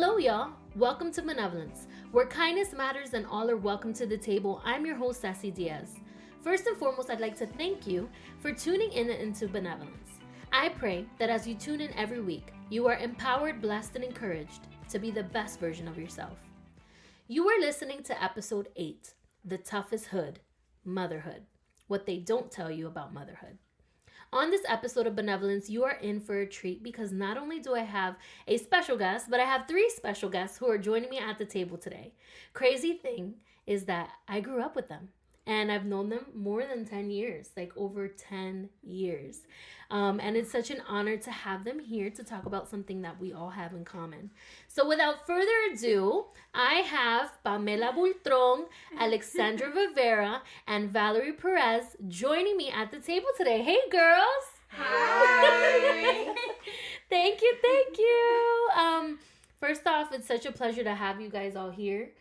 Hello, y'all. Welcome to Benevolence, where kindness matters and all are welcome to the table. I'm your host, Sassy Diaz. First and foremost, I'd like to thank you for tuning in into Benevolence. I pray that as you tune in every week, you are empowered, blessed, and encouraged to be the best version of yourself. You are listening to episode 8, The Toughest Hood Motherhood, what they don't tell you about motherhood. On this episode of Benevolence, you are in for a treat because not only do I have a special guest, but I have 3 special guests who are joining me at the table today. Crazy thing is that I grew up with them and I've known them more than 10 years, like over 10 years. And it's such an honor to have them here to talk about something that we all have in common. So without further ado, I have Pamela Bultron, Alexandra Rivera, and Valerie Perez joining me at the table today. Hey, girls. Hi. Thank you. First off, it's such a pleasure to have you guys all here.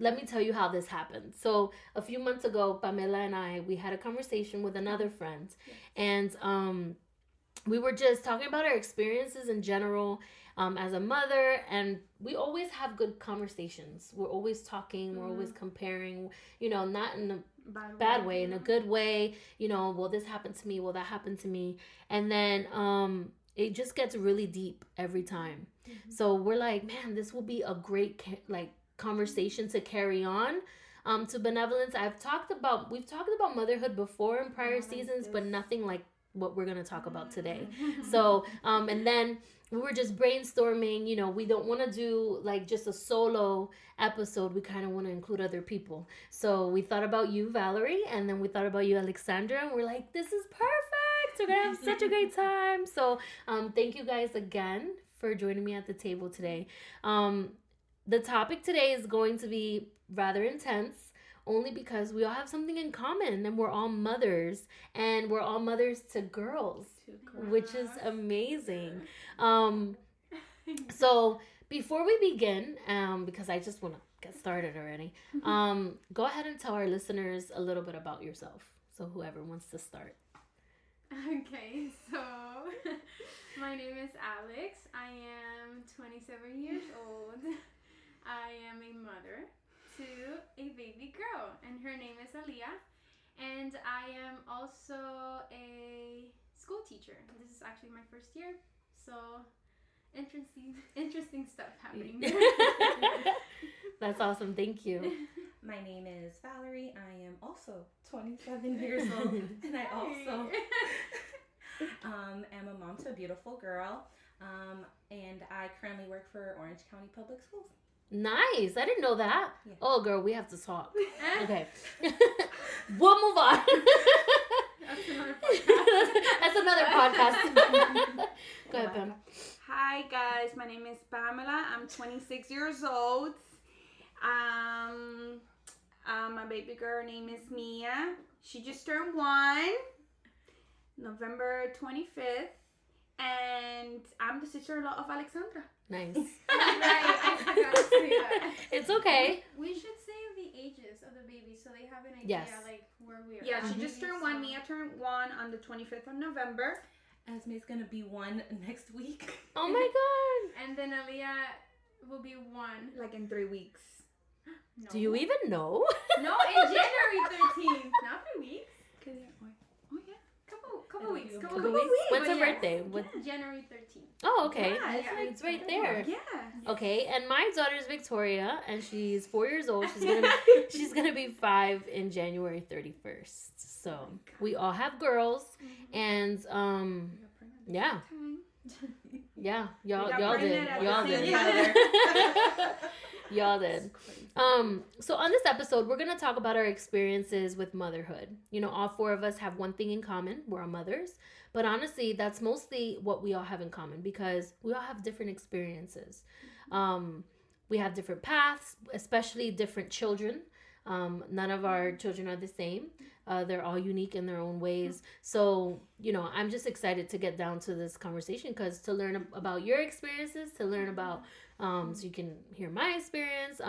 Let me tell you how this happened. So a few months ago, Pamela and we had a conversation with another friend. And we were just talking about our experiences in general as a mother. And we always have good conversations. We're always talking. We're always comparing, not in a bad way, in a good way. Well, this happened to me. Well, that happened to me. And then it just gets really deep every time. Mm-hmm. So we're like, man, this will be a great, conversation to carry on to Benevolence. We've talked about motherhood before in prior seasons, but nothing like what we're going to talk about today. So and then we were just brainstorming, we don't want to do like just a solo episode. We kind of want to include other people. So we thought about you, Valerie, and then we thought about you, Alexandra, and we're like, this is perfect. We're going to have such a great time. So thank you guys again for joining me at the table today. The topic today is going to be rather intense, only because we all have something in common, and we're all mothers, and we're all mothers to girls, which is amazing. So before we begin, because I just want to get started already, go ahead and tell our listeners a little bit about yourself. So whoever wants to start. Okay, so my name is Alex. I am 27 years old. I am a mother to a baby girl, and her name is Aliyah, and I am also a school teacher. This is actually my first year, so interesting stuff happening. That's awesome. Thank you. My name is Valerie. I am also 27 years old, and I also am a mom to a beautiful girl, and I currently work for Orange County Public Schools. Nice. I didn't know that. Yeah. Oh, girl, we have to talk. Okay. We'll move on. That's another podcast. Go ahead, Pam. Hi, guys. My name is Pamela. I'm 26 years old. My baby girl name is Mia. She just turned 1, November 25th. And I'm the sister-in-law of Alexandra. Nice. Right, I forgot to say that. It's okay. We should say the ages of the baby so they have an idea, Yes. like where we are. Yeah, she just turned 1. Mia turned 1 on the 25th of November. Esme's gonna be 1 next week. Oh my God. And then Aliyah will be 1. Like in 3 weeks. No. Do you even know? No, in January 13th. Not 3 weeks. Oh, yeah. Couple weeks. Couple weeks? When's her birthday? January 13th. Oh, okay. Yeah, It's right there. Yeah. Okay, and my daughter's Victoria, and she's 4 years old. She's gonna be 5 in January 31st. So we all have girls, and yeah, y'all did. Y'all did. So on this episode, we're going to talk about our experiences with motherhood. All 4 of us have one thing in common. We're all mothers. But honestly, that's mostly what we all have in common because we all have different experiences. We have different paths, especially different children. None of our children are the same. They're all unique in their own ways. So, I'm just excited to get down to this conversation because to learn about your experiences, to learn about, so you can hear my experience.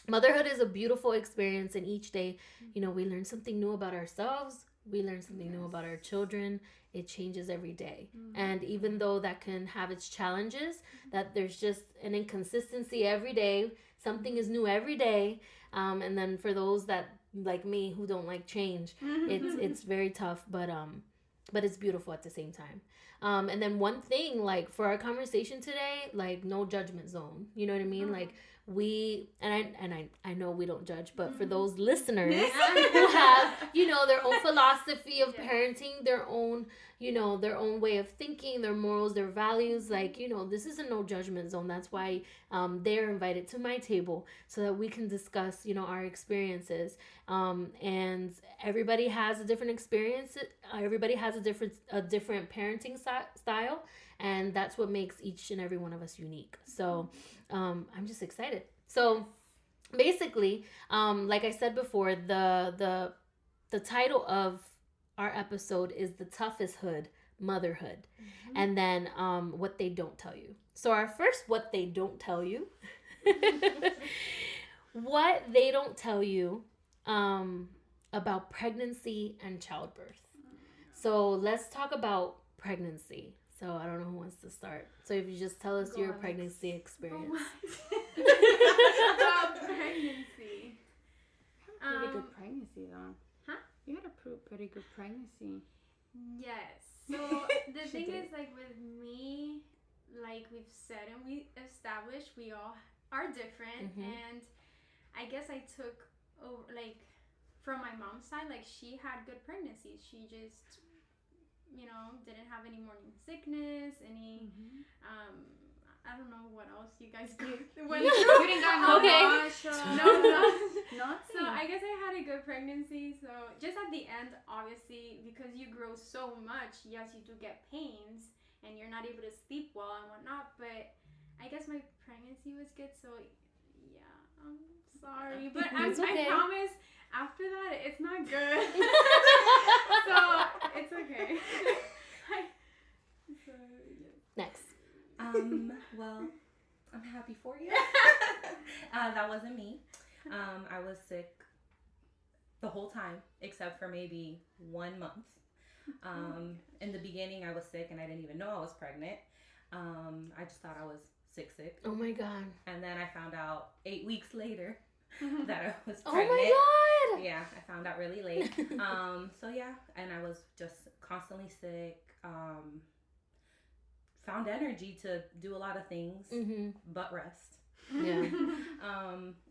Motherhood is a beautiful experience, and each day, we learn something new about ourselves, We learn something new about our children. It changes every day. Mm-hmm. And even though that can have its challenges, that there's just an inconsistency every day. Something is new every day. And then for those that, like me, who don't like change, it's very tough, but it's beautiful at the same time. And then one thing, like for our conversation today, like no judgment zone. You know what I mean? Like we I know we don't judge, but for those listeners who have, their own philosophy of parenting, their own way of thinking, their morals, their values, like, this is a no judgment zone. That's why they're invited to my table so that we can discuss, our experiences. And everybody has a different experience. Everybody has a different parenting style, and that's what makes each and every one of us unique. So I'm just excited. So basically, like I said before, the title of our episode is The Toughest Hood Motherhood. And then what they don't tell you. So our first what they don't tell you. What they don't tell you about pregnancy and childbirth. So let's talk about pregnancy. So I don't know who wants to start. So if you just tell us your pregnancy experience. About pregnancy. Pretty good pregnancy though. Huh? You had a pretty good pregnancy. Yes. So the thing is, like with me, like we've said and we established, we all are different. And I guess I took over, like from my mom's side, like she had good pregnancies. She just, didn't have any morning sickness, any, I don't know what else you guys did. You didn't got no No. So I guess I had a good pregnancy. So just at the end, obviously, because you grow so much, yes, you do get pains and you're not able to sleep well and whatnot. But I guess my pregnancy was good. So yeah, I'm sorry, but okay. I promise after that it's not good. So it's okay. So yeah. Next. Well, I'm happy for you. That wasn't me. I was sick the whole time, except for maybe 1 month. In the beginning, I was sick and I didn't even know I was pregnant. I just thought I was sick. Oh my God. And then I found out 8 weeks later that I was Oh pregnant. my God. Yeah, I found out really late. So yeah, and I was just constantly sick. Found energy to do a lot of things, but rest. Yeah.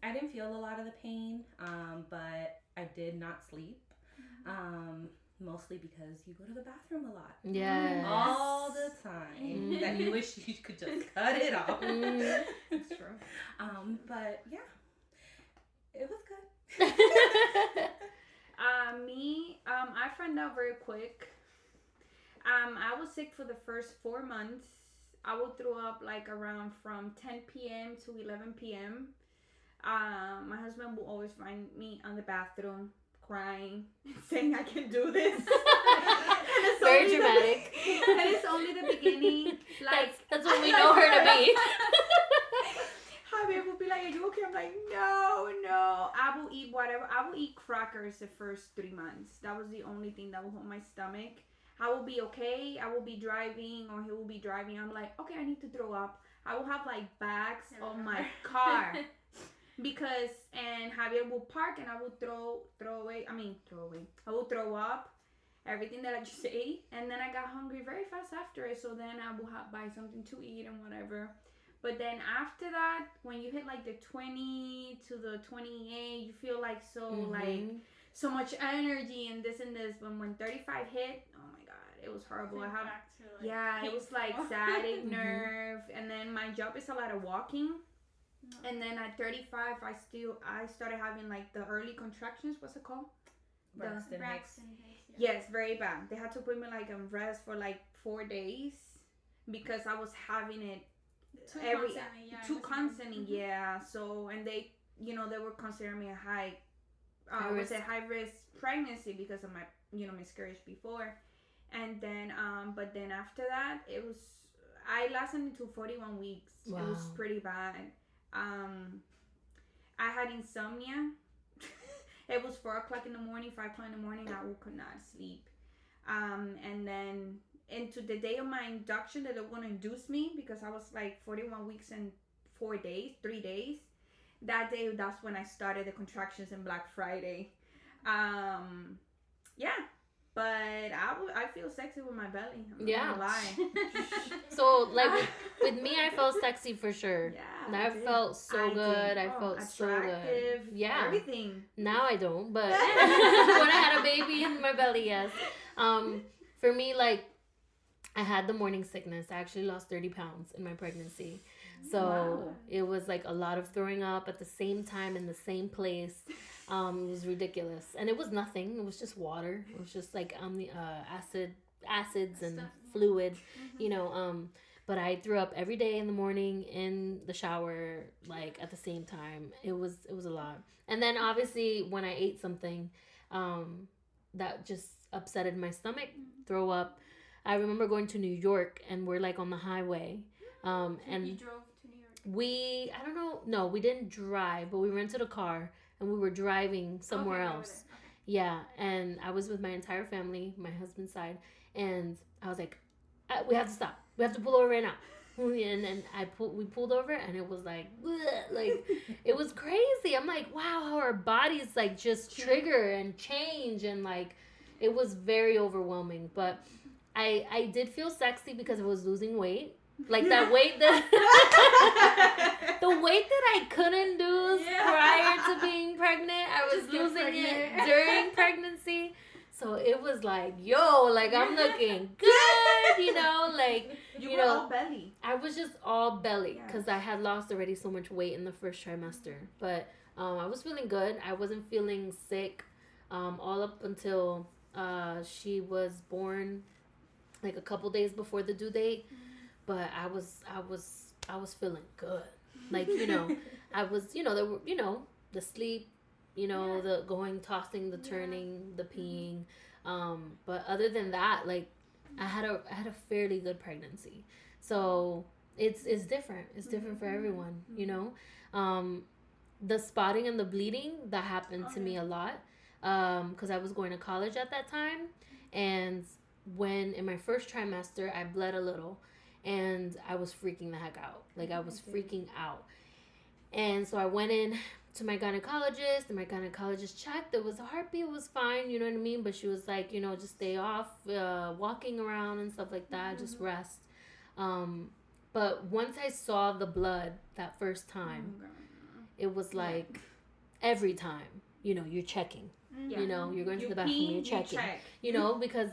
I didn't feel a lot of the pain, but I did not sleep. Mostly because you go to the bathroom a lot. Yes. All the time. That you wish you could just cut it off. It's true. But yeah, it was good. I found out very quick. I was sick for the first 4 months. I would throw up like around from 10 p.m. to 11 p.m. My husband will always find me on the bathroom crying, saying I can do this. Very dramatic. And it's only the beginning. Like that's what we know her to be. Javier will be like, "Are you okay?" I'm like, no. I will eat whatever. I will eat crackers the first 3 months. That was the only thing that will hold my stomach. I will be okay. I will be driving or he will be driving. I'm like, okay, I need to throw up. I will have like bags on my car and Javier will park and I will throw away. I will throw up everything that I just ate. And then I got hungry very fast after it. So then I will buy something to eat and whatever. But then after that, when you hit like the 20 to the 28, you feel like so much energy and this. But when 35 hit, oh my God, it was horrible. It was like sciatic nerve. And then my job is a lot of walking. And then at 35, I started having like the early contractions. What's it called? Braxton Hicks. Yes, very bad. They had to put me like on rest for like 4 days because I was having it too constantly. Yeah. So, and they, they were considering me a high risk pregnancy because of my, miscarriage before. And then, but then after that, I lasted until 41 weeks. Wow. It was pretty bad. I had insomnia. It was 4 o'clock in the morning, 5 o'clock in the morning, I could not sleep. And then into the day of my induction that they were going to induce me, because I was like 41 weeks and 3 days. That day, that's when I started the contractions in Black Friday. Yeah. But I feel sexy with my belly. I'm not gonna lie. So, like, with me, I felt sexy for sure. Yeah. That felt so good. I felt attractive, so good. Yeah. Everything. Now I don't, but when I had a baby in my belly, yes. For me, like, I had the morning sickness. I actually lost 30 pounds in my pregnancy. So it was like a lot of throwing up at the same time in the same place. It was ridiculous, and it was nothing. It was just water. It was just like acids and fluid, you know. But I threw up every day in the morning in the shower, like at the same time. It was a lot. And then obviously when I ate something, that just upsetted my stomach, throw up. I remember going to New York, and we're like on the highway, and you drove to New York. I don't know. No, we didn't drive, but we rented a car. And we were driving somewhere else. Okay. Yeah, and I was with my entire family, my husband's side, and I was like, we have to stop. We have to pull over right now. And we pulled over, and it was like it was crazy. I'm like, wow, how our bodies like just trigger and change, and like it was very overwhelming. But I did feel sexy because I was losing weight. Like that weight the weight that I couldn't lose prior to being pregnant, I was losing it during pregnancy. So it was like, like I'm looking good, you know, like you were all belly. I was just all belly because I had lost already so much weight in the first trimester. But I was feeling good. I wasn't feeling sick all up until she was born, like a couple days before the due date. But I was feeling good. Like, you know, I was, you know, there were, you know, the sleep, you know, the going, tossing, the turning, the peeing. But other than that, like I had a fairly good pregnancy. So it's different. It's different for everyone, you know. The spotting and the bleeding, that happened to me a lot. Because I was going to college at that time. And when in my first trimester, I bled a little. And I was freaking the heck out. Like, I was freaking out. And so I went in to my gynecologist, and my gynecologist checked. It was a heartbeat. It was fine, you know what I mean? But she was like, you know, just stay off walking around and stuff like that. Just rest. But once I saw the blood that first time, it was like every time, you know, you're checking. You know, you're going to the bathroom, you're checking. You know, because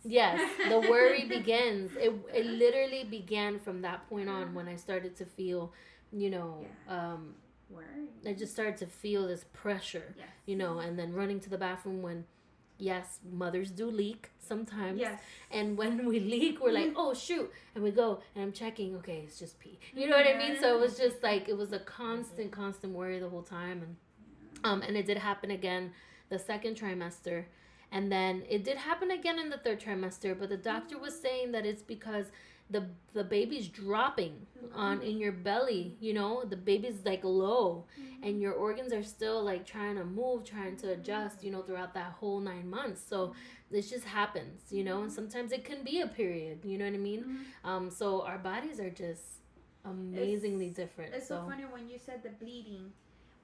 the worry begins. It literally began from that point on when I started to feel, you know, I just started to feel this pressure, you know, and then running to the bathroom when, mothers do leak sometimes. And when we leak, we're like, oh, shoot. And we go, and I'm checking, okay, it's just pee. You know what I mean? So it was just like, it was a constant worry the whole time. And it did happen again the second trimester. And then it did happen again in the third trimester, but the doctor was saying that it's because the baby's dropping in your belly, you know, the baby's like low, and your organs are still like trying to move, trying to adjust, you know, throughout that whole 9 months. So this just happens, you know, and sometimes it can be a period, you know what I mean? So our bodies are just amazingly different. It's so funny when you said the bleeding.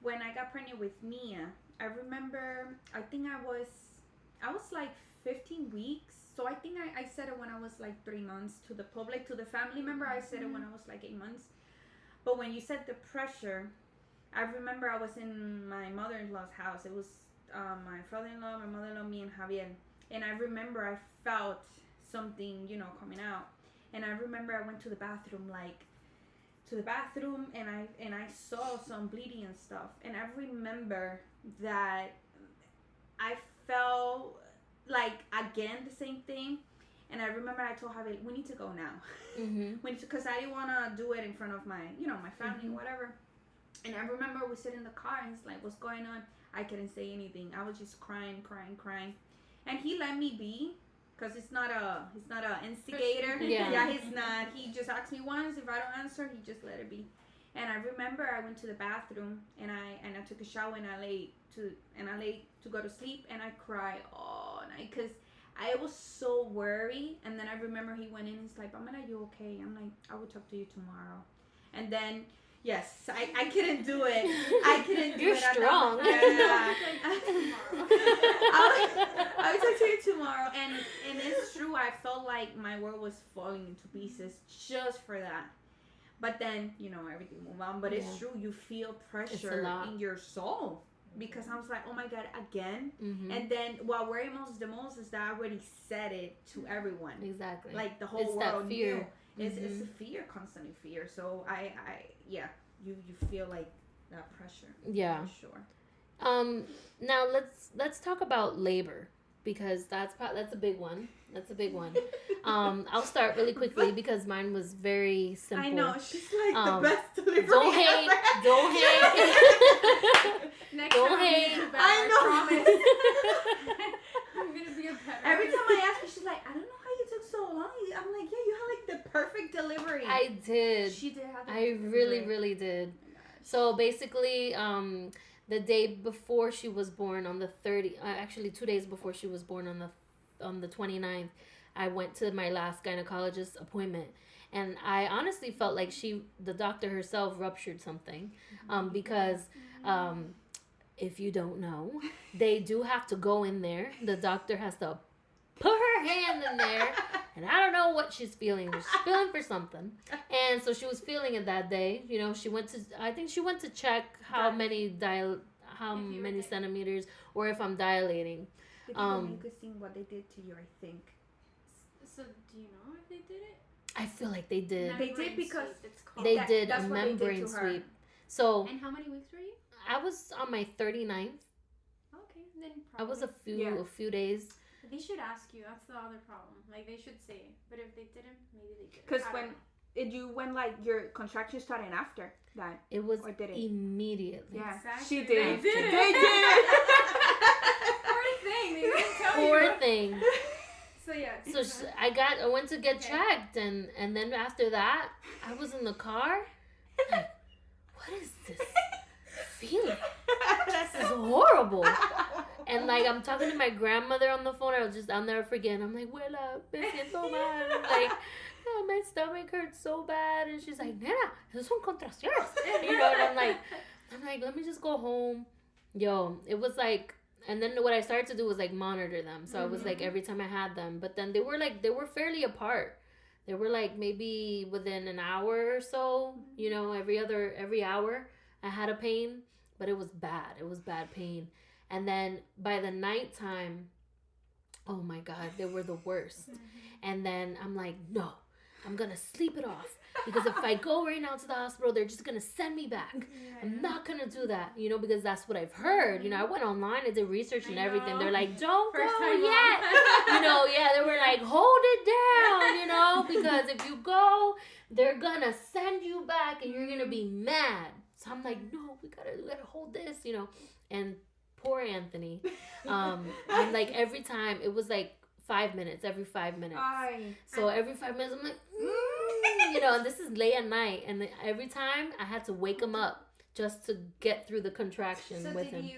When I got pregnant with Mia, I remember, I think I was like 15 weeks. So I think I said it when I was like 3 months to the public, to the family member. I said it when I was like 8 months. But when you said the pressure, I remember I was in my mother-in-law's house. It was my father-in-law, my mother-in-law, me, and Javier. And I remember I felt something, you know, coming out. And I remember I went to the bathroom, and I saw some bleeding and stuff. And I remember that I felt like again the same thing. And I remember I told Javier, we need to go now. Because I didn't want to do it in front of my, you know, my family or whatever. And I remember we sit in the car, and he's like, what's going on? I couldn't say anything. I was just crying. And he let me be, because he's not a instigator. He's not. He just asked me once. If I don't answer, he just let it be. And I remember I went to the bathroom and I took a shower and I laid to go to sleep, and I cried all night because I was so worried. And then I remember he went in and he's like, Pamela, you okay? I'm like, I will talk to you tomorrow. And then, yes, I couldn't do it. I couldn't do You're it. strong. Yeah. I will talk to you tomorrow. And it's true. I felt like my world was falling into pieces just for that. But then, everything moved on. But it's true. You feel pressure in your soul. Because I was like, oh my God, again. Mm-hmm. And then what worried the most is that I already said it to everyone. Exactly. Like the whole world knew. It's a fear, constant fear. So you feel like that pressure. Yeah. For sure. Now let's talk about labor, because that's a big one. That's a big one. I'll start really quickly because mine was very simple. I know, she's like the best delivery. Don't hate. Don't hate. Next don't time hate. I know. I'm gonna be a better. Every time I ask her, she's like, I don't know how you took so long. I'm like, yeah, you had like the perfect delivery. I did. She did have the I really did. So basically, the day before she was born, on the 30th, actually 2 days before she was born, on the 29th, I went to my last gynecologist appointment, and I honestly felt like the doctor herself ruptured something, because if you don't know, they do have to go in there. The doctor has to put her hand in there, and I don't know what she's feeling. She's feeling for something, and so she was feeling it that day. She went to check how many centimeters, or if I'm dilating. The people you could see what they did to you, I think. So do you know if they did it? I feel like they did. They did because they did a membrane sweep. So. And how many weeks were you? I was on my 39th. Okay, then probably. I was a few days. They should ask you. That's the other problem. Like, they should say. But if they didn't, maybe they did. Because when like your contractions started after that, it was or did it? Immediately. Yeah, exactly. she did. They did. They did. Poor thing. They didn't tell you. Poor thing. So yeah. So I went to get checked, and then after that, I was in the car. Like, what is this feeling? This is horrible. And like, I'm talking to my grandmother on the phone. I'll never forget. I'm like, Willa, me siento mal. I'm like, oh, my stomach hurts so bad. And she's like, Nena, esas son contracciones. And I'm like, let me just go home. Yo, it was like, and then what I started to do was like monitor them. So I was like, every time I had them, but then they were fairly apart. They were like maybe within an hour or so, every hour I had a pain, but it was bad. It was bad pain. And then by the nighttime, oh my God, they were the worst. And then I'm like, no, I'm going to sleep it off. Because if I go right now to the hospital, they're just going to send me back. I'm not going to do that, because that's what I've heard. I went online and did research and everything. They're like, don't First go time yet. They were like, hold it down, because if you go, they're going to send you back and you're going to be mad. So I'm like, no, we gotta hold this, And poor Anthony. I'm like, every time, it was like 5 minutes, every 5 minutes. So every 5 minutes, I'm like, and this is late at night. And every time I had to wake him up just to get through the contraction with him. So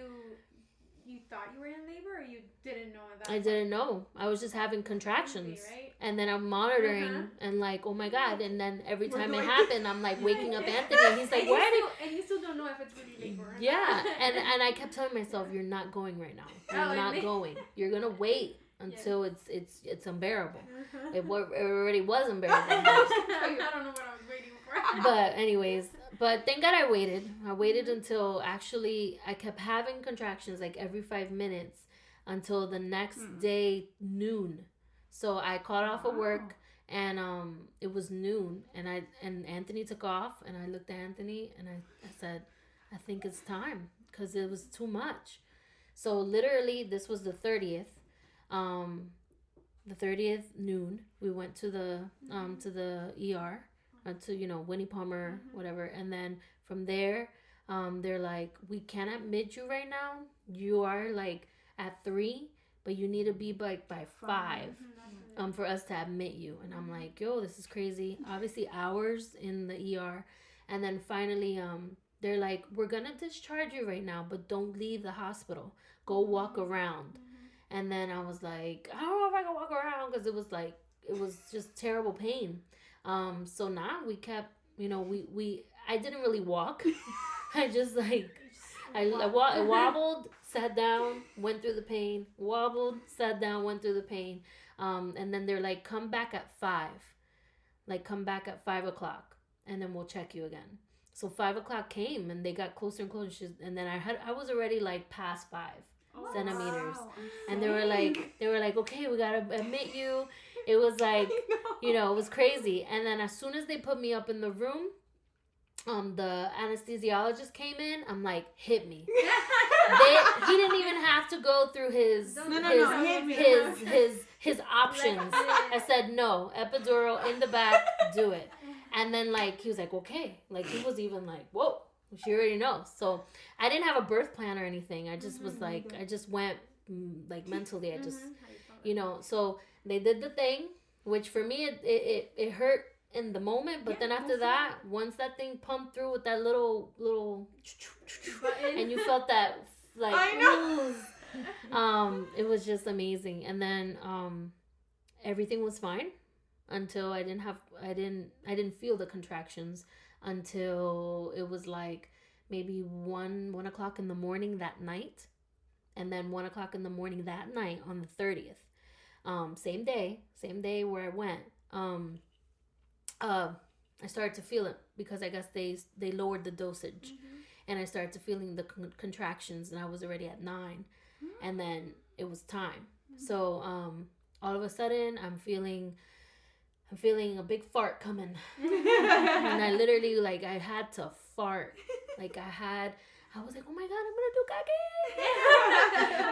you thought you were in labor, or you didn't know that? I didn't know. I was just having contractions. Right? And then I'm monitoring and like, oh my God. And then every time it happened, I'm like waking up Anthony. And he's like, and you still don't know if it's really labor or not. Yeah. And I kept telling myself, you're not going right now. You're not going. You're going to wait until it's unbearable. It already was unbearable. I don't know what I was waiting for. But anyways, thank God I waited. I waited until actually I kept having contractions like every 5 minutes until the next day, noon. So I called off of work and it was noon and Anthony took off and I looked at Anthony and I said, I think it's time, because it was too much. So literally this was the 30th. The 30th noon, we went to the ER, to Winnie Palmer, whatever, and then from there, they're like, we can't admit you right now. You are like at 3, but you need to be like by 5, for us to admit you. And I'm like, yo, this is crazy. Obviously hours in the ER, And then finally, they're like, we're going to discharge you right now, but don't leave the hospital. Go walk around. And then I was like, I don't know if I can walk around because it was just terrible pain. So now we kept, I didn't really walk. I just I wobbled, sat down, went through the pain, wobbled, sat down, went through the pain. And then they're like, come back at 5. Like, come back at 5 o'clock and then we'll check you again. So 5 o'clock came and they got closer and closer. And then I was already like past 5 centimeters. Wow. And they were like, okay, we gotta admit you. It was like, it was crazy. And then as soon as they put me up in the room, the anesthesiologist came in. I'm like, hit me. He didn't even have to go through his options. I said no, epidural in the back, do it. And then like he was like, okay, like he was even like, whoa, she already knows. So I didn't have a birth plan or anything. I just was like, I just went like mentally. I just, so they did the thing, which for me it hurt in the moment, but then after that, once that thing pumped through with that little and you felt that like it was just amazing. And then everything was fine until I didn't feel the contractions until it was like maybe 1 o'clock in the morning that night, and then 1 o'clock in the morning that night on the 30th, same day where I went. I started to feel it because I guess they lowered the dosage, and I started to feeling the contractions, and I was already at 9, and then it was time. So all of a sudden I'm feeling a big fart coming, and I literally like I had to fart, like I was like, oh my god, I'm gonna do kaki.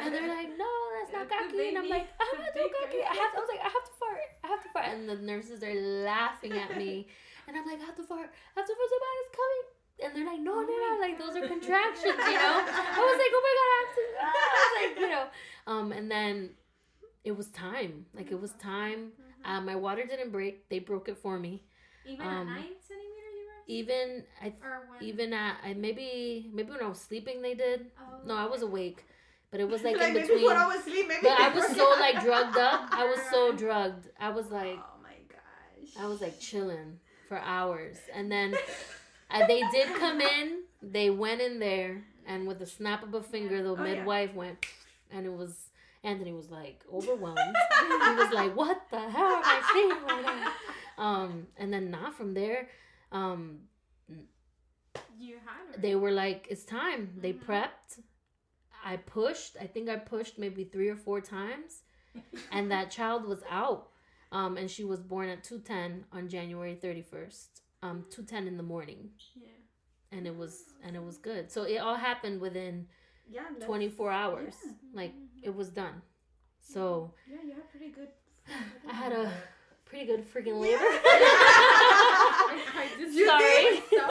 And they're like, no, that's not kaki. And I'm like, I'm gonna do kaki. I was like, I have to fart. And the nurses are laughing at me. And I'm like, I have to fart, somebody's coming. And they're like, no, like those are contractions, I was like, oh my god, I have to. I was like, and then it was time. Like it was time. My water didn't break. They broke it for me. Even at 9 centimeters, you were? Even at maybe when I was sleeping they did. Oh, no, I was awake, but it was like in between. Maybe when I was asleep, maybe. But I was so like drugged up. I was so drugged. I was like, oh my gosh. I was like chilling for hours, and then they did come in. They went in there, and with a snap of a finger, the midwife went, and it was. Anthony was like overwhelmed. He was like, "What the hell am I seeing right now?" And then not from there, you had her. They were like, "It's time." They prepped. I pushed. I think I pushed maybe 3 or 4 times, and that child was out. And she was born at 2:10 on January 31st. 2:10 in the morning. Yeah. And it was good. So it all happened within 24 hours. Yeah. Like it was done. So yeah, you had pretty good. I had a pretty good freaking labor. You Sorry. Oh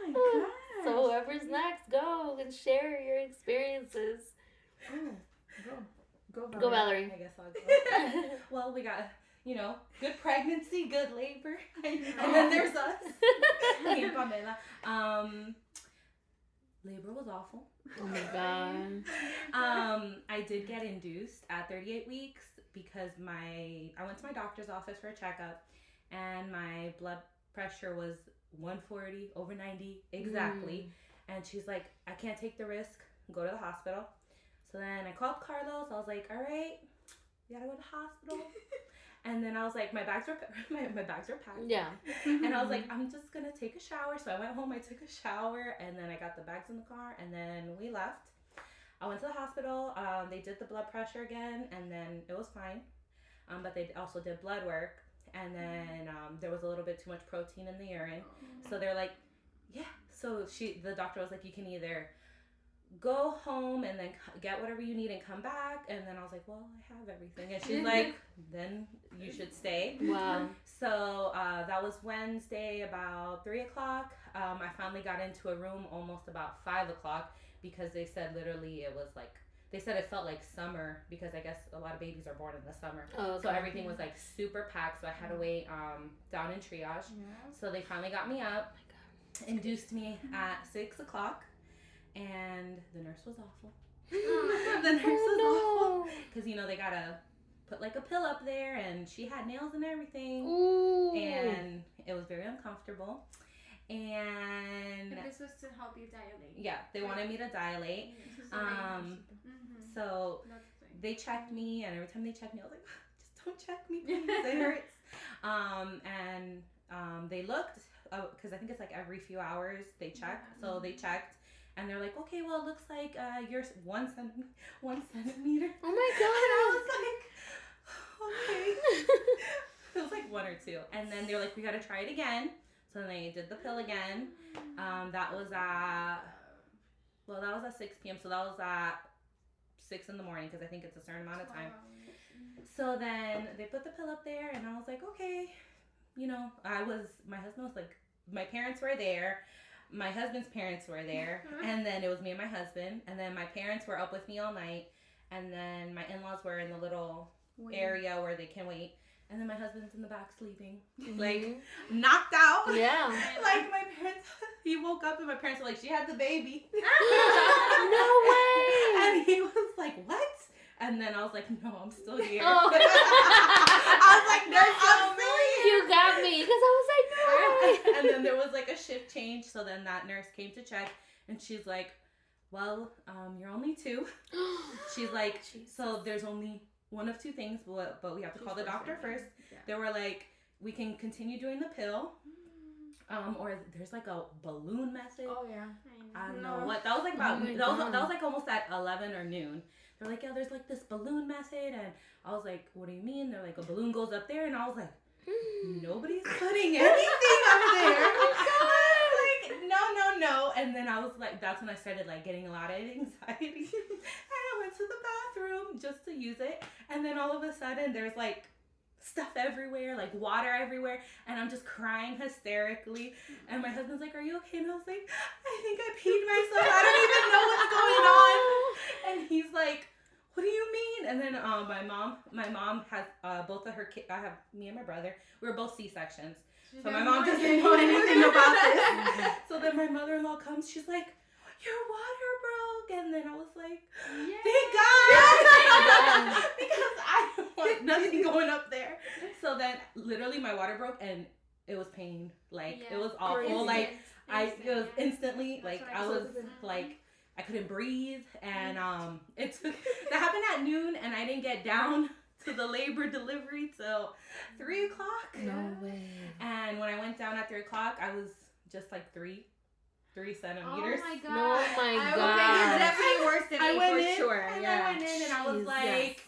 my god. So whoever's next, go and share your experiences. Go, Valerie. I guess I'll go. Well, we got good pregnancy, good labor, and then there's us. Me and Pamela. Labor was awful. Oh my god. I did get induced at 38 weeks because I went to my doctor's office for a checkup, and my blood pressure was 140 over 90 exactly. And she's like, I can't take the risk. Go to the hospital. So then I called Carlos. I was like, all right, we gotta go to the hospital. And then I was like, my bags are packed. Yeah. And I was like, I'm just gonna take a shower. So I went home, I took a shower, and then I got the bags in the car, and then we left. I went to the hospital. They did the blood pressure again, and then it was fine. But they also did blood work, and then there was a little bit too much protein in the urine. So they're like, yeah. So the doctor was like, you can either go home and then get whatever you need and come back. And then I was like, well, I have everything. And she's like, then you should stay. Wow. So that was Wednesday about 3 o'clock. I finally got into a room almost about 5 o'clock because they said literally it was like they said it felt like summer because I guess a lot of babies are born in the summer. Oh, okay. So everything was like super packed. So I had to wait down in triage. So they finally got me up, induced me at 6 o'clock, and the nurse was awful. The nurse was awful because they gotta put like a pill up there, and she had nails and everything. Ooh. And it was very uncomfortable. And this was to help you dilate. Yeah, they wanted me to dilate. So they checked me, and every time they checked me, I was like, just don't check me, please. It hurts. They looked, because I think it's like every few hours they check. Yeah. So they checked, and they're like, okay, well, it looks like you're 1 centimeter. Oh my God. And I was like, okay. It was like 1 or 2. And then they were like, we got to try it again. So then they did the pill again. That was at 6 p.m. So that was at 6 in the morning because I think it's a certain amount of time. So then they put the pill up there, and I was like, okay. My husband was like, my parents were there. My husband's parents were there. And then it was me and my husband. And then my parents were up with me all night. And then my in-laws were in the little area where they can wait. And then my husband's in the back sleeping, like knocked out. Yeah. Like my parents, he woke up and my parents were like, she had the baby. No way. And he was like, what? And then I was like, no, I'm still here. Oh. I was like, no, I'm still here. You got me, because I was like, no. And then there was like a shift change. So then that nurse came to check, and she's like, well, you're only 2. She's like, so there's only one of 2 things, but we have to call the doctor first. Yeah. They were like, we can continue doing the pill, or there's like a balloon method. Oh yeah, I don't know what that was like about. That was like almost at 11 or noon. They're like, yeah, there's like this balloon method, and I was like, what do you mean? They're like, a balloon goes up there, and I was like, nobody's putting anything up there. No. And then I was like, that's when I started like getting a lot of anxiety. And I went to the bathroom just to use it. And then all of a sudden there's like stuff everywhere, like water everywhere. And I'm just crying hysterically. And my husband's like, are you okay? And I was like, I think I peed myself. I don't even know what's going on. And he's like, what do you mean? And then my mom has both of her kids. I have me and my brother. We were both C-sections. So my mom doesn't know anything about this. So then my mother-in-law comes. She's like, your water broke. And then I was like, thank God. Because I don't want nothing going up there. So then literally my water broke, and it was pain. Like it was awful. Like it was instantly like I was like I couldn't breathe, and it took that happened at noon, and I didn't get down to the labor delivery till 3 o'clock. No way. And when I went down at 3 o'clock, I was just like 3 centimeters. Oh my God. Oh my God. Okay, you're definitely worse than I me went for in, sure. And Yeah. I went in, and I was like,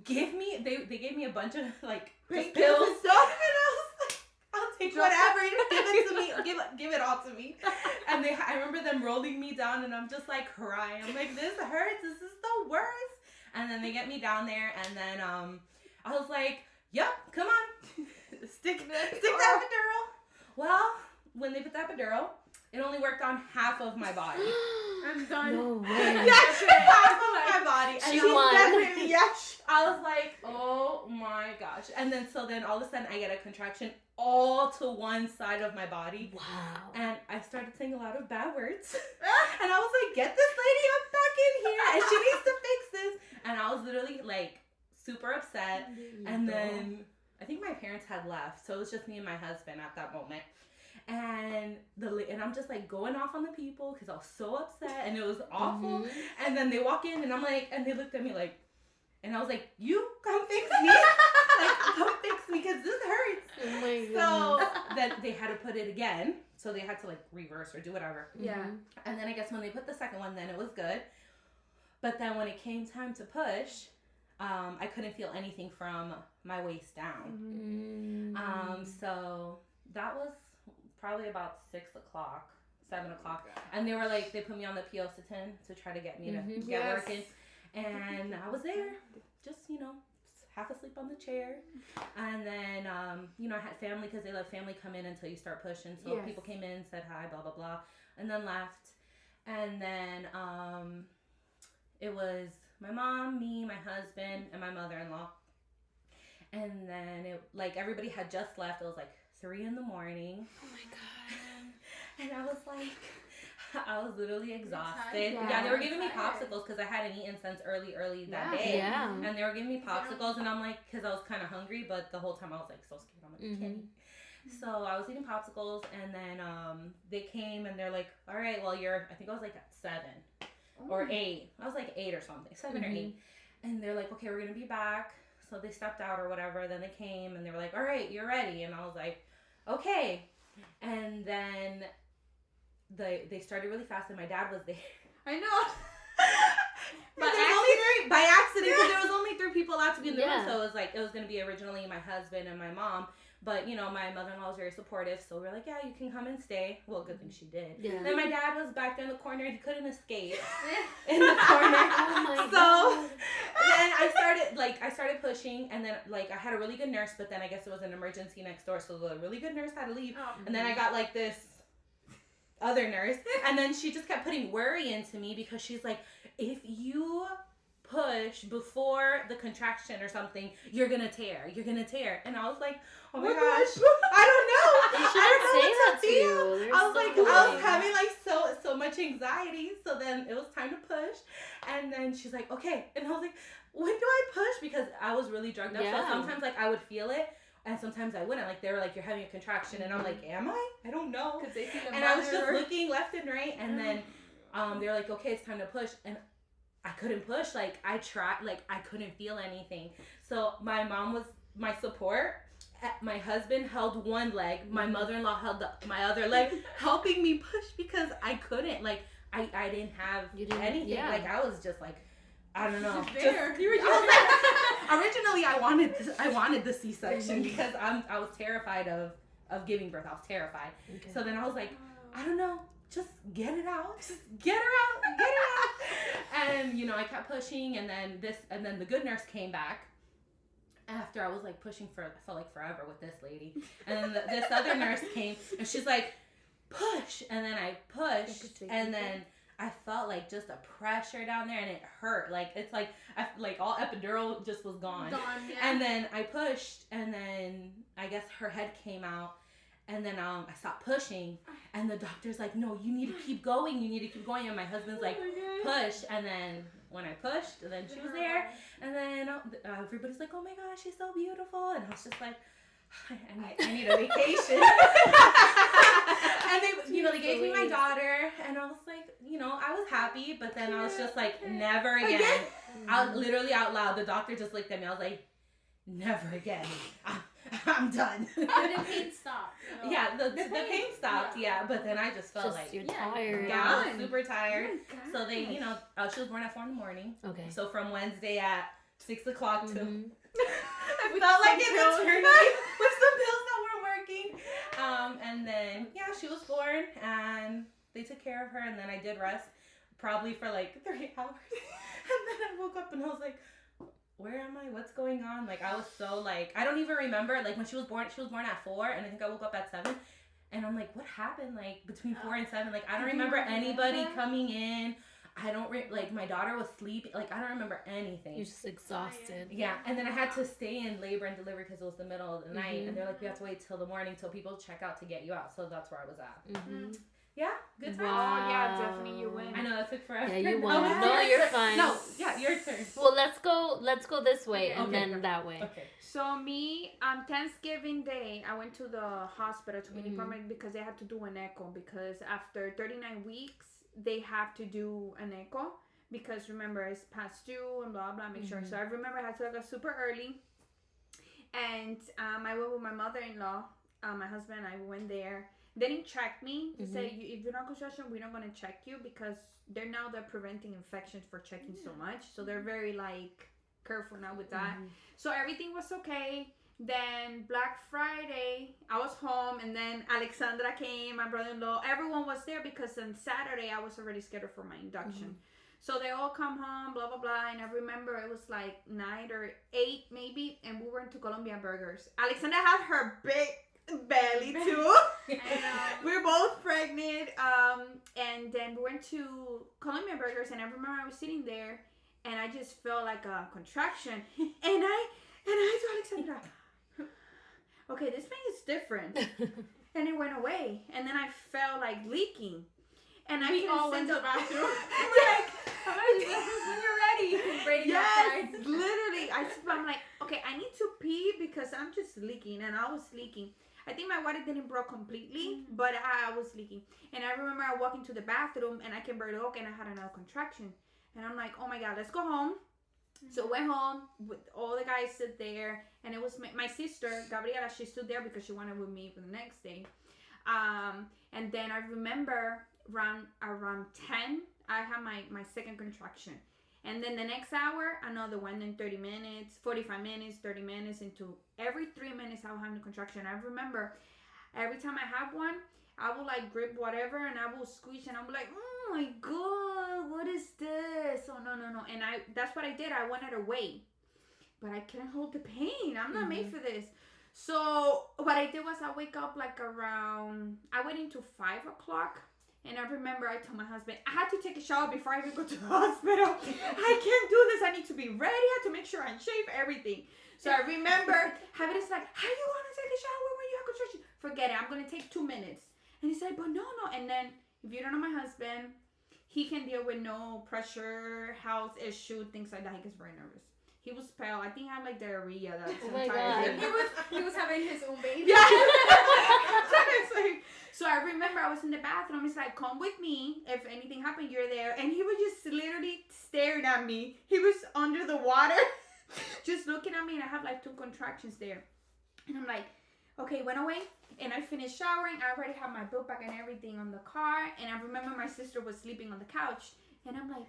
give me. They gave me a bunch of like Great pills pills and stuff, and I was like, I'll take whatever. Give it to me. Give it all to me. And I remember them rolling me down, and I'm just like crying. I'm like, this hurts. This is the worst. And then they get me down there, and then I was like, yep, come on, stick the epidural. Well, when they put the epidural, it only worked on half of my body. I'm done. No way. Yes, half of my body. She won. Definitely, yes. I was like, oh my gosh. And then all of a sudden I get a contraction all to one side of my body. Wow. And I started saying a lot of bad words. And I was like, get this lady up back in here, and she needs to fix this. And I was literally like super upset. And then I think my parents had left, so it was just me and my husband at that moment. And I'm just like going off on the people because I was so upset, and it was awful. Mm-hmm. And then they walk in, and I'm like, and they looked at me like, and I was like, you come fix me. Like, come fix me because this hurts. Oh my goodness. So then they had to put it again. So they had to like reverse or do whatever. Yeah. And then I guess when they put the second one, then it was good. But then when it came time to push, I couldn't feel anything from my waist down. Mm-hmm. So that was probably about 6 o'clock, 7 o'clock. And they were like, they put me on the Piocetin to try to get me to get working. And I was there, just, half asleep on the chair. And then, I had family, because they let family come in until you start pushing. So people came in, said hi, blah, blah, blah, and then left. And then it was my mom, me, my husband, and my mother-in-law. And then everybody had just left. It was like 3 a.m. Oh my God. And I was like, I was literally exhausted. Yeah. Yeah, they were giving me popsicles because I hadn't eaten since early that day. Yeah. And they were giving me popsicles, and I'm like, because I was kind of hungry, but the whole time I was like so scared. I'm like, okay. So I was eating popsicles, and then they came, and they're like, all right, well, I think I was like at 7 or 8. I was like 8 or something, 7 or 8. And they're like, okay, we're going to be back. So they stepped out or whatever. Then they came, and they were like, all right, you're ready. And I was like, okay. And then they started really fast, and my dad was there. I know. By accident, because there was only 3 people allowed to be in the room. So it was like, it was going to be originally my husband and my mom. But, my mother-in-law was very supportive. So we're like, yeah, you can come and stay. Well, good thing she did. Yeah. Then my dad was back there in the corner. He couldn't escape in the corner. Oh my God. So then I started pushing. And then, I had a really good nurse. But then I guess it was an emergency next door. So the really good nurse had to leave. Oh. And then I got, this other nurse. And then she just kept putting worry into me because she's like, if you push before the contraction or something, you're gonna tear. And I was like, oh my gosh, I don't know. I don't know what to feel. I was having so much anxiety. So then it was time to push. And then she's like, okay. And I was like, when do I push? Because I was really drugged up. So sometimes I would feel it. And sometimes I wouldn't. They were like, you're having a contraction. And I'm like, am I? I don't know. And I was just looking left and right. And then they were like, okay, it's time to push. And I couldn't push. I tried. I couldn't feel anything. So my mom was my support. My husband held one leg. My mother-in-law held my other leg, helping me push because I couldn't. I didn't have anything. Yeah. I was just I don't know. You were just originally I wanted the C-section because I was terrified of giving birth. I was terrified. Okay. So then I was like, I don't know. Just get it out. Just get her out. Get it out. And I kept pushing, and then the good nurse came back after I was pushing for, I felt like forever with this lady. And then this other nurse came, and she's like, push. And then I pushed, and then I felt just a pressure down there, and it hurt. It's all epidural just was gone. Yeah. And then I pushed, and then I guess her head came out. And then I stopped pushing, and the doctor's like, no, you need to keep going. And my husband's like, push. And then when I pushed, then she was there. And then everybody's like, oh my gosh, she's so beautiful. And I was just like, I need a vacation. And they gave me my daughter, and I was like, I was happy, but then I was just like, never again. I literally out loud, the doctor just looked at me. I was like, never again. I'm done. The pain stopped. Yeah, the pain stopped. Yeah, but then I just felt you're tired. Yeah, I was super tired. So they, she was born at 4 a.m. Okay. So from Wednesday at 6 o'clock to, I felt like an eternity with some pills that weren't working. And then she was born, and they took care of her, and then I did rest, probably for 3 hours, and then I woke up and I was like, where am I? What's going on? I was so I don't even remember. When she was born at 4, and I think I woke up at 7. And I'm like, what happened? Between 4 and 7, I don't remember anybody coming in. I don't, my daughter was sleeping. I don't remember anything. You're just exhausted. Yeah. And then I had to stay in labor and delivery because it was the middle of the night. And they're like, we have to wait till the morning till people check out to get you out. So that's where I was at. Yeah, good time. Wow. Oh, yeah, definitely you win. I know, that took forever. Yeah, you won. No, you're fine. No, yeah, your turn. Well, let's go this way and then that way. Okay. So me, Thanksgiving Day, I went to the hospital to Benevolence because they had to do an echo because after 39 weeks, they have to do an echo because remember, it's past due and blah, blah, make sure. So I remember I had to go super early. And I went with my mother-in-law, my husband, I went there. They didn't check me. They said, if you're not construction, we're not going to check you because they're preventing infections for checking so much. So they're very careful now with that. So everything was okay. Then Black Friday, I was home, and then Alexandra came, my brother-in-law. Everyone was there because on Saturday I was already scheduled for my induction. So they all come home, blah, blah, blah. And I remember it was 9 or 8 maybe, and we went to Colombian Burgers. Alexandra had her big belly too. We're both pregnant. And then we went to Colombian Burgers, and I remember I was sitting there, and I just felt like a contraction. And I told Alexandra, okay, this thing is different. And it went away. And then I felt like leaking. And I all went couldn't to the stand up. bathroom. When you're ready. Waiting Yes, outside. literally. I'm like, okay, I need to pee because I'm just leaking. And I was leaking. I think my water didn't break completely, but I was leaking. And I remember I walked into the bathroom and I came barely walk and I had another contraction. And I'm like, oh my God, let's go home. So I went home with all the guys stood there, and it was my sister Gabriela. She stood there because she wanted with me for the next day. And then I remember around 10, I had my second contraction, and then the next hour another one. Then 30 minutes, 45 minutes, 30 minutes, into every 3 minutes I was having a contraction. I remember every time I have one, I would like grip whatever and I would squeeze and I would like, oh my God, what is this? Oh no. And that's what I did. I wanted to wait, but I couldn't hold the pain. I'm not made for this. So what I did was I wake up like I went into 5 o'clock. And I remember I told my husband, I had to take a shower before I even go to the hospital. I can't do this. I need to be ready. I have to make sure I shave everything. So I remember having this like, how you want to take a shower when you have contraction? Forget it. I'm going to take 2 minutes. And he said, but no. And then if you don't know my husband, he can deal with no pressure, health issue, things like that. He gets very nervous. He was pale. I think he had like diarrhea that Oh my entire God. day. He was having his own baby. Yeah. So I remember I was in the bathroom. He's like, come with me. If anything happened, you're there. And he was just literally staring at me. He was under the water, just looking at me. And I have like 2 contractions there. And I'm like, okay, went away. And I finished showering. I already had my book bag and everything on the car. And I remember my sister was sleeping on the couch. And I'm like,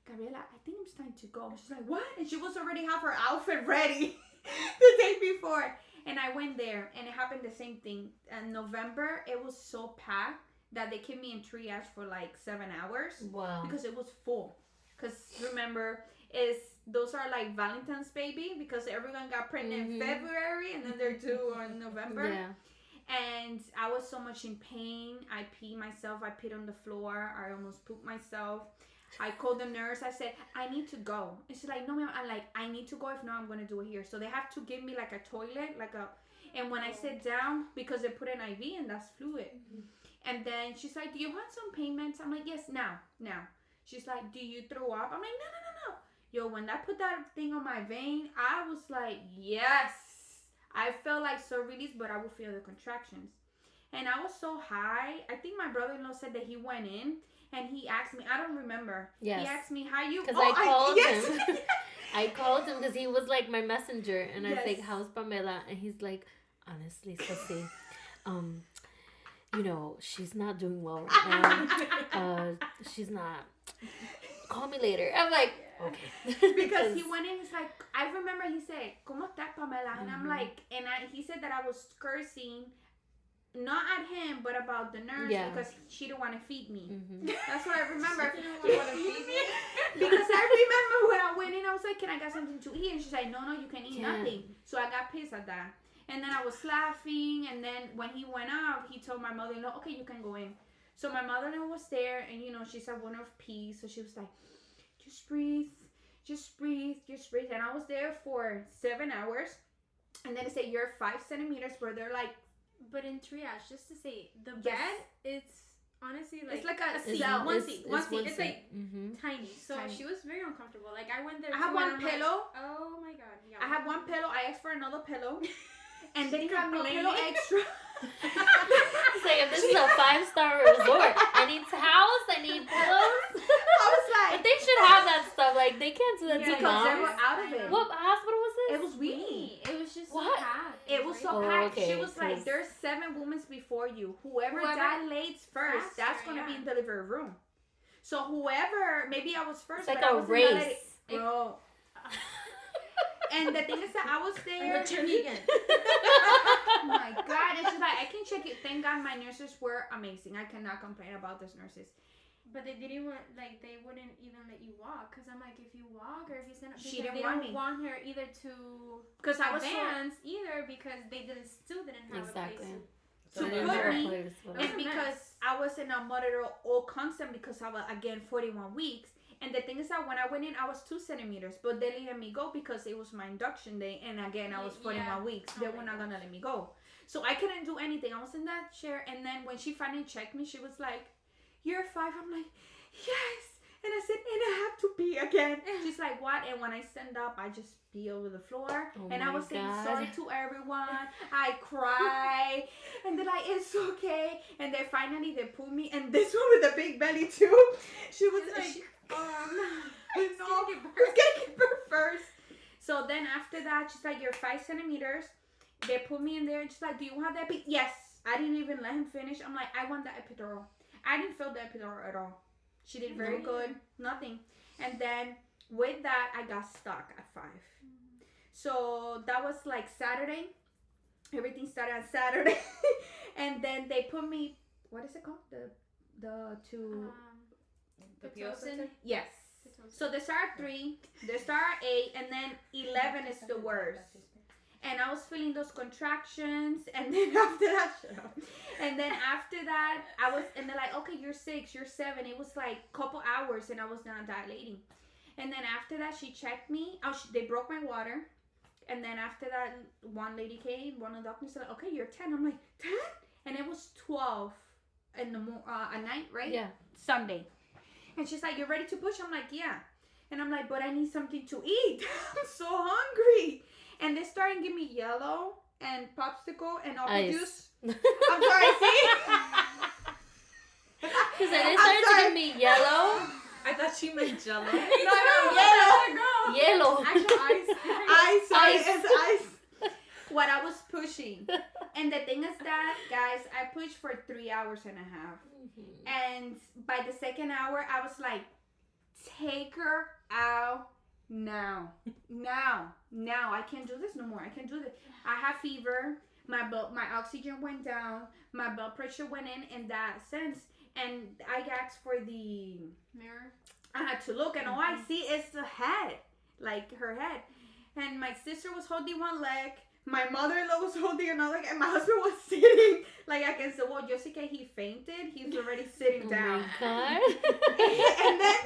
Gabriela, I think it's time to go. She's like, what? And she was already have her outfit ready the day before. And I went there, and it happened the same thing. In November, it was so packed that they kept me in triage for like 7 hours. Wow. Because it was full. Because remember, those are like Valentine's baby, because everyone got pregnant in February, and then they're due in November. Yeah. And I was so much in pain. I peed myself. I peed on the floor. I almost pooped myself. I called the nurse. I said, I need to go. And she's like, no, ma'am. I'm like, I need to go. If not, I'm going to do it here. So they have to give me like a toilet, and when I sit down, because they put an IV and that's fluid. And then she's like, do you want some pain meds? I'm like, yes, now. She's like, do you throw up? I'm like, no. Yo, when I put that thing on my vein, I was like, yes. I felt like so released, but I would feel the contractions. And I was so high. I think my brother-in-law said that he went in. And he asked me, I don't remember. Yes. He asked me, how you... Because I called him. Yes. I called him because he was like my messenger. And I was like, Yes. how's Pamela? And he's like, honestly, Ceci, she's not doing well right now. She's not. Call me later. I'm like, okay. Because he went in, he's like, I remember he said, ¿Cómo estás, Pamela? And I'm like, he said that I was cursing, not at him, but about the nurse, because she didn't want to feed me. That's what I remember. Because I remember when I went in, I was like, can I get something to eat? And she's like, no, you can eat nothing. So I got pissed at that. And then I was laughing. And then when he went out, he told my mother-in-law, okay, you can go in. So my mother-in-law was there, and she's a woman of peace. So she was like, just breathe. And I was there for 7 hours. And then they say, you're 5 centimeters, where they're like, but in triage, just to say, the bed, it's honestly like... It's like a cell. One seat. It's like tiny. So tiny. she was very uncomfortable. Like, I went there... I have one pillow. Like, oh my God. Yeah. I have one pillow. I asked for another pillow. And they have no pillow extra. It's like, if this is a 5-star resort, I need towels, I need pillows. I was like... But they should have that stuff. Like, they can't do that to because moms. they were out of it. What hospital was this? It was Weenie. It was just What? so packed. It was so Oh, packed. okay, She was like, 'cause- there's 7 women before you. Whoever dilates first, faster, that's going to be yeah. in the delivery room. So whoever, maybe I was first, It's like but I a wasn't race. Bro. And the thing is that I was there. vegan. Oh my God. And she's like, I can check it. Thank God my nurses were amazing. I cannot complain about those nurses. But they didn't want, like, they wouldn't even let you walk. Because I'm like, if you walk or if you stand up, She because didn't they want don't me. want her either to Because I was so... advance either because they still didn't have Exactly. a place. To They didn't put have a me- place, whatever. And because I was in a monitor all constant because I was, again, 41 weeks. And the thing is that when I went in, I was 2 centimeters, but they let me go because it was my induction day. And again, I was 41 weeks. They were not going to let me go. So I couldn't do anything. I was in that chair. And then when she finally checked me, she was like, "You're 5." I'm like, "Yes." And I said, "And I have to pee again." She's like, "What?" And when I stand up, I just pee over the floor. And I was saying sorry to everyone. I cry. And they're like, "It's okay." And then finally they pulled me. And this one with a big belly too. She was like, who's gonna give birth first? So then after that, she's like, "You're 5 centimeters." They put me in there and she's like, "Do you want that?" Yes. I didn't even let him finish. I'm like, "I want the epidural." I didn't feel the epidural at all. She did very good. Nothing. And then with that, I got stuck at 5. So that was like Saturday. Everything started on Saturday. And then they put me, what is it called? The Pitocin? Yes. So they start at 3, they start at 8, and then 11 is the worst. And I was feeling those contractions, and then after that, and then after that, and they're like, "Okay, you're 6, you're 7. It was like a couple hours, and I was not dilating. And then after that, she checked me. They broke my water. And then after that, one lady came, one of the doctors said, "Okay, you're 10. I'm like, 10? And it was 12 in the at night, right? Yeah. Sunday. And she's like, "You're ready to push?" I'm like, "Yeah." And I'm like, "But I need something to eat. I'm so hungry." And they started giving me yellow and popsicle and apple juice. I'm sorry, see? Because they started to give me yellow. I thought she meant Jello. No, yellow. Yellow. Actual ice. Ice, sorry, Ice. it's ice. What I was pushing. And the thing is that, guys, I pushed for 3 hours and a half. And by the second hour, I was like, "Take her out now. Now. I can't do this no more. I can't do this." I have fever. My oxygen went down. My blood pressure went in that sense. And I asked for the mirror. I had to look, and all I see is the head, like her head. And my sister was holding one leg. My mother-in-law was holding another leg, and my husband was sitting like against the wall. Just in case he fainted, he's already sitting down. Oh my God. And then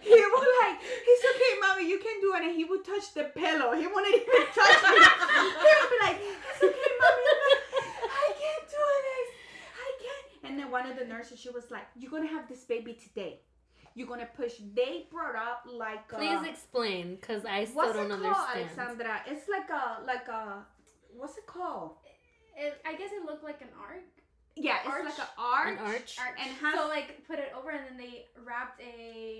he was like, "It's okay, mommy, you can do it." And he would touch the pillow. He wouldn't even touch me. He would be like, "It's okay, mommy." I'm like, "I can't do this. I can't." And then one of the nurses, she was like, "You're gonna have this baby today. You're gonna push." They brought up like Please explain, because I still what's don't it understand. called, Alexandra? It's like a what's it called? I guess it looked like an arc. Yeah, it's Arch. like an arch. An arch. And has So like put it over, and then they wrapped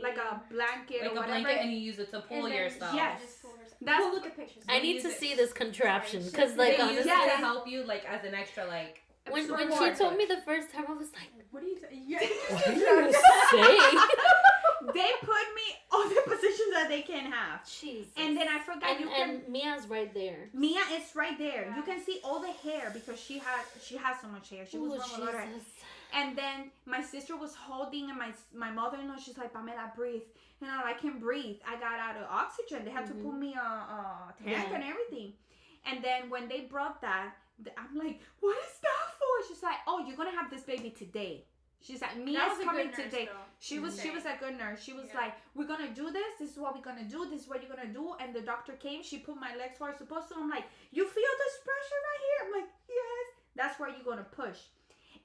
like a blanket Like or a whatever. blanket, and you use it to pull and then yourself. Yes. just pull herself. That's- We'll look at pictures. I need to see this contraption, because They like use honestly, it to help you, like as an extra, like. when support. she told me the first time, I was like, What do you say? "What did you say?" They put me all the positions that they can have. Jesus. And then I forgot and Mia's right there. Mia is right there. Yeah. You can see all the hair because she has so much hair. She was Ooh, born with a lot of hair. Jesus. And then my sister was holding, and my mother-in-law, she's like, "Pamela, breathe." And I can breathe. I got out of oxygen. They had to put me a tank and everything. And then when they brought that, I'm like, "What is that for?" She's like, "Oh, you're gonna have this baby today." She's like, That "Mia's was a coming good nurse, today." though. She was a good nurse. She was Yeah. like, "We're gonna do this. This is what we're gonna do. This is what you're gonna do." And the doctor came. She put my legs where I'm supposed to. I'm like, "You feel this pressure right here?" I'm like, "Yes." That's where you're gonna push.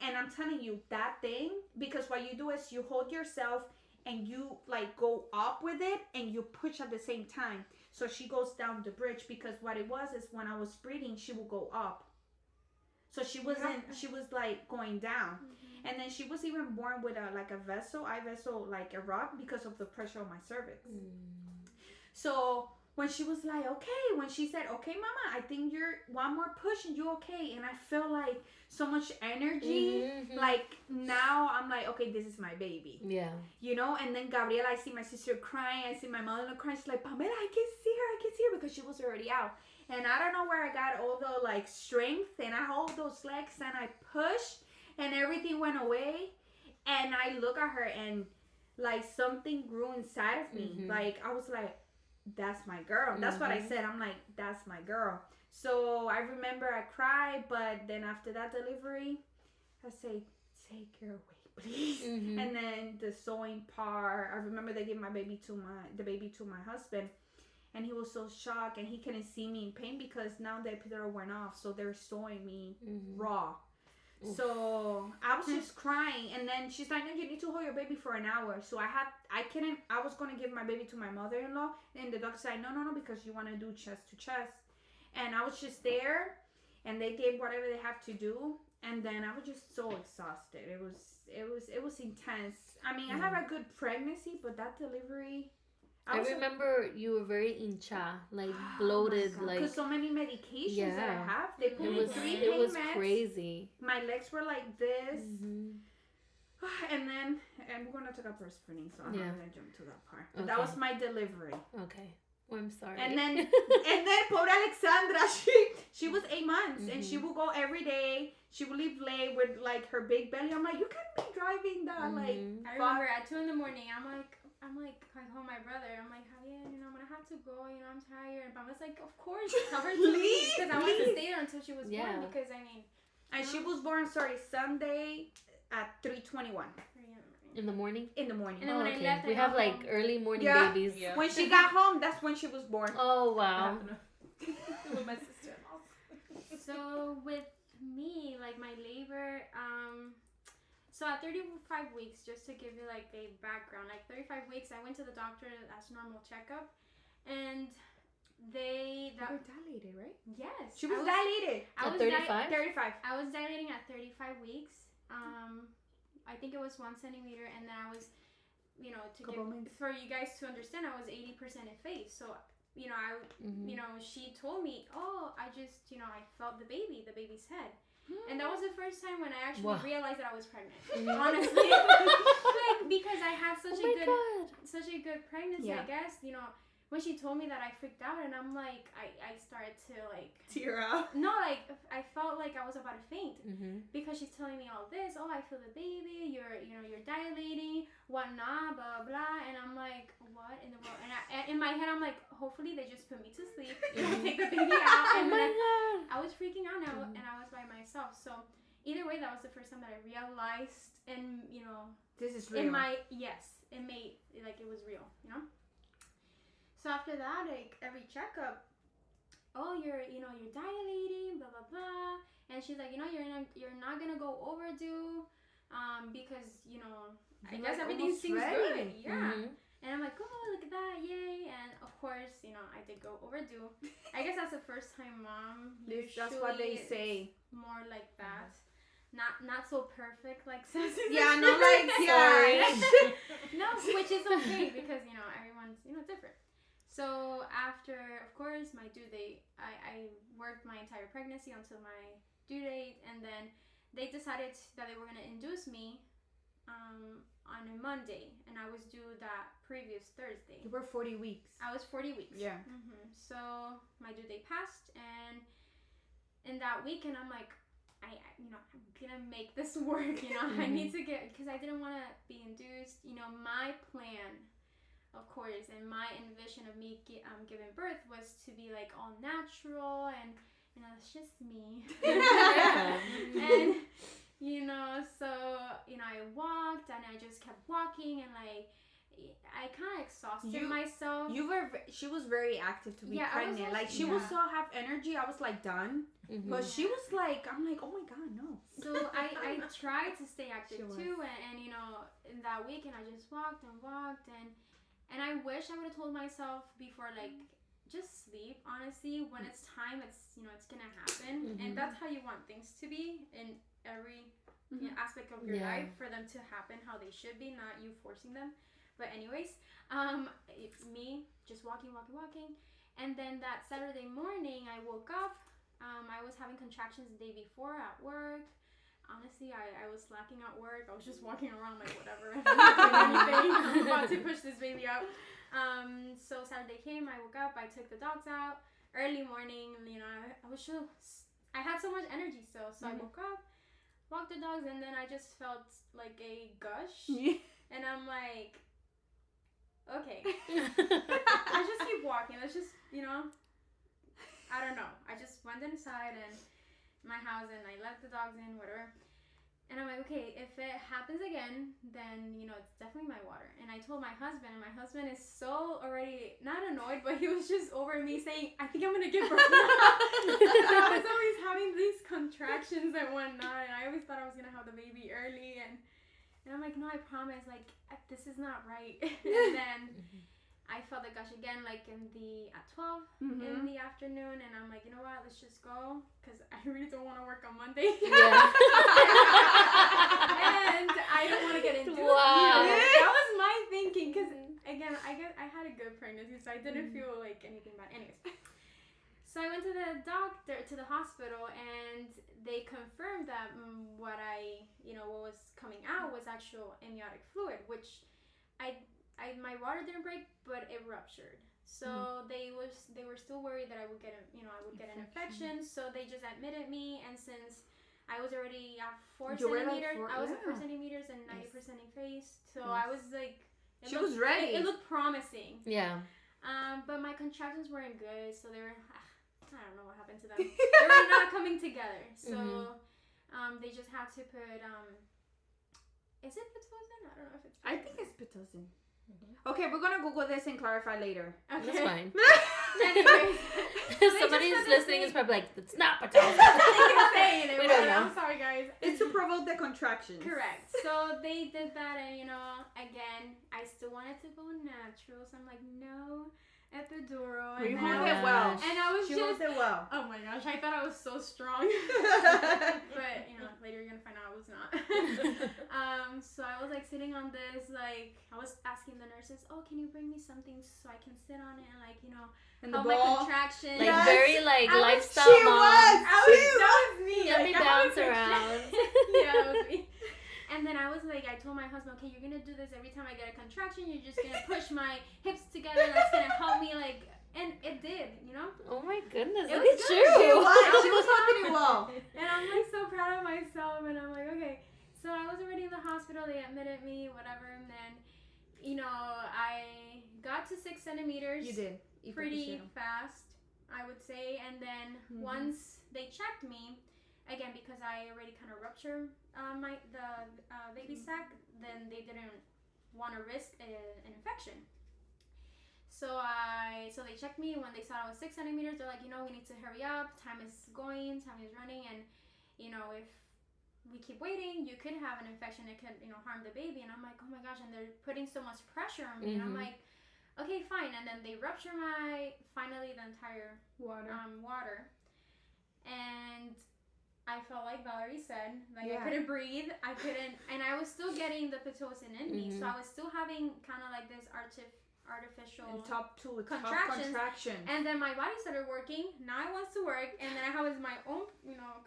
And I'm telling you that thing, because what you do is you hold yourself and you like go up with it and you push at the same time. So she goes down the bridge, because what it was is when I was breathing, she would go up. So she wasn't. She was like going down. And then she was even born with a eye vessel, like a rod, because of the pressure on my cervix. So when she was like, "Okay," when she said, "Okay, mama, I think you're one more push and you're okay," and I felt like so much energy. Like now I'm like, "Okay, this is my baby." Yeah. You know. And then Gabriela, I see my sister crying. I see my mother crying. She's like, "Pamela, I can see her, because she was already out." And I don't know where I got all the like strength, and I hold those legs and I pushed. And everything went away. And I look at her, and like something grew inside of me. Like I was like, "That's my girl." That's what I said. I'm like, "That's my girl." So I remember I cried, but then after that delivery, I say, "Take her away, please. Mm-hmm. And then the sewing part, I remember they gave the baby to my husband, and he was so shocked, and he couldn't see me in pain because now the epidural went off, so they're sewing me raw. Oof. So I was just crying, and then she's like, "No, you need to hold your baby for an hour." So I was gonna give my baby to my mother-in-law, and the doctor said, "No, because you want to do chest to chest." And I was just there, and they did whatever they have to do, and then I was just so exhausted. It was intense. I mean, I had a good pregnancy, but that delivery. I remember you were very hincha, like bloated, like because so many medications that I have. They put me 3 pain It was meds. crazy. My legs were like this, and then we're gonna talk about breastfeeding, so I'm not gonna jump to that part. But that was my delivery. Okay, well, I'm sorry. And then poor Alexandra, she was 8 months, and she would go every day. She would leave late with like her big belly. I'm like, you can't be driving that. Like, I remember at 2 a.m. I'm like, I call my brother. I'm like, Javier, I'm gonna have to go. I'm tired. And Mama's like, of course, tell her to leave because I wanted to stay there until she was born. Because I mean, and she was born Sunday at 3:21 in the morning. In the morning. And then when I left, we have like early morning babies. Yeah. When she got home, that's when she was born. Oh wow. With my sister-in-law. So with me, like my labor, so at 35 weeks, just to give you like a background, like 35 weeks, I went to the doctor as normal checkup, and you were dilated, right? Yes. She was dilated. At 35? 35. I was dilating at 35 weeks. I think it was 1 centimeter, and then I was, for you guys to understand, I was 80% in phase. So, she told me, I just, I felt the baby's head. And that was the first time when I actually realized that I was pregnant. Honestly, like, because I had such a good pregnancy. I guess when she told me that, I freaked out, and I'm like, I started to like tear up. No, like I felt like I was about to faint because she's telling me all this. Oh, I feel the baby. You're dilating. Whatnot, blah blah. And I'm like, what in the world? And in my head, I'm like, hopefully they just put me to sleep. Take the baby out. And I was freaking out now, and I was by myself. So either way, that was the first time that I realized, and this is real. it made like it was real. So after that, like every checkup, you're dilating, blah blah blah, and she's like, you're not gonna go overdue, because I guess everything seems good, and I'm like, oh, look at that, yay, and of course, I did go overdue. I guess that's the first time mom. That's what they say. More like that. Not so perfect like says. Yeah, no, like no, which is okay because everyone's different. So after, of course, my due date, I worked my entire pregnancy until my due date, and then they decided that they were going to induce me on a Monday, and I was due that previous Thursday. You were 40 weeks. I was 40 weeks. Yeah. So my due date passed, and in that weekend, I'm like, I'm gonna make this work. I need to get, because I didn't want to be induced. My plan, of course, and my envision of me giving birth was to be like all natural, and it's just me. And so I walked, and I just kept walking, and like I kind of exhausted myself. She was very active to be pregnant. Like she would still have energy. I was like done, but she was like, I'm like, oh my god, no. So I tried to stay active too, and in that weekend I just walked, and I wish I would have told myself before, like, just sleep. Honestly, when it's time, it's it's gonna happen, and that's how you want things to be in every aspect of your life, for them to happen how they should be, not you forcing them. But anyways, it's me just walking, and then that Saturday morning I woke up. I was having contractions the day before at work. Honestly, I was slacking at work. I was just walking around like, whatever. I'm not doing anything. I'm about to push this baby out. So Saturday came. I woke up. I took the dogs out early morning. I had so much energy still. So I woke up, walked the dogs, and then I just felt like a gush. And I'm like, okay, let's just keep walking. Let's just, I don't know. I just went inside and my house, and I let the dogs in, whatever. And I'm like, okay, if it happens again, then, you know, it's definitely my water. And I told my husband, and my husband is so already, not annoyed, but he was just over me saying, I think I'm going to give birth now. I was always having these contractions and whatnot, and I always thought I was going to have the baby early. And I'm like, no, I promise, like, this is not right. And then I felt the gush again, like at 12 in the afternoon, and I'm like, you know what, let's just go, because I really don't want to work on Monday. Yeah. And I don't want to get induced. Wow. That was my thinking, because again, I had a good pregnancy, so I didn't feel like anything bad. Anyways, so I went to the doctor, to the hospital, and they confirmed that what was coming out was actual amniotic fluid, which my water didn't break, but it ruptured. So they were still worried that I would get an infection. So they just admitted me, and since I was already at 4 centimeters, I was at 4 centimeters and 90% effaced. So I was like, she was ready. It looked promising. Yeah. But my contractions weren't good, so they were. I don't know what happened to them. They were not coming together. So they just had to put is it Pitocin? I don't know if it's Pitocin. I think it's Pitocin. Okay, we're gonna Google this and clarify later. Okay. That's fine. Anyways, somebody who's listening is probably like, it's not Pitocin. we don't know. I'm sorry, guys. It's to provoke the contractions. Correct. So they did that, and again, I still wanted to go natural, so I'm like, no. Epidural. You hold it well. And I was she just... holds it well. Oh my gosh, I thought I was so strong. But, later you're going to find out I was not. So I was, sitting on this, I was asking the nurses, oh, can you bring me something so I can sit on it and, and the help my ball. contractions. Very, lifestyle she mom. That was me. Let me bounce around. Yeah, that was me. And then I was I told my husband, okay, you're going to do this every time I get a contraction. You're just going to push my hips together. That's going to help me, and it did, Oh my goodness, it look was at good. you. She was holding it well. And I'm, so proud of myself. And I'm like, okay. So I was already in the hospital. They admitted me, whatever. And then, I got to 6 centimeters. You did. Pretty fast, I would say. And then once they checked me, again, because I already kind of ruptured the baby sac, then they didn't want to risk an infection. So they checked me. When they saw I was 6 centimeters, they're like, we need to hurry up. Time is going. Time is running. And, if we keep waiting, you could have an infection. It could, harm the baby. And I'm like, oh my gosh. And they're putting so much pressure on me. And I'm like, okay, fine. And then they rupture finally the entire water. And I felt like Valerie said, I couldn't breathe. I couldn't, and I was still getting the Pitocin in me. So I was still having kind of this artificial and top contractions. And then my body started working. Now it wants to work. And then I have my own,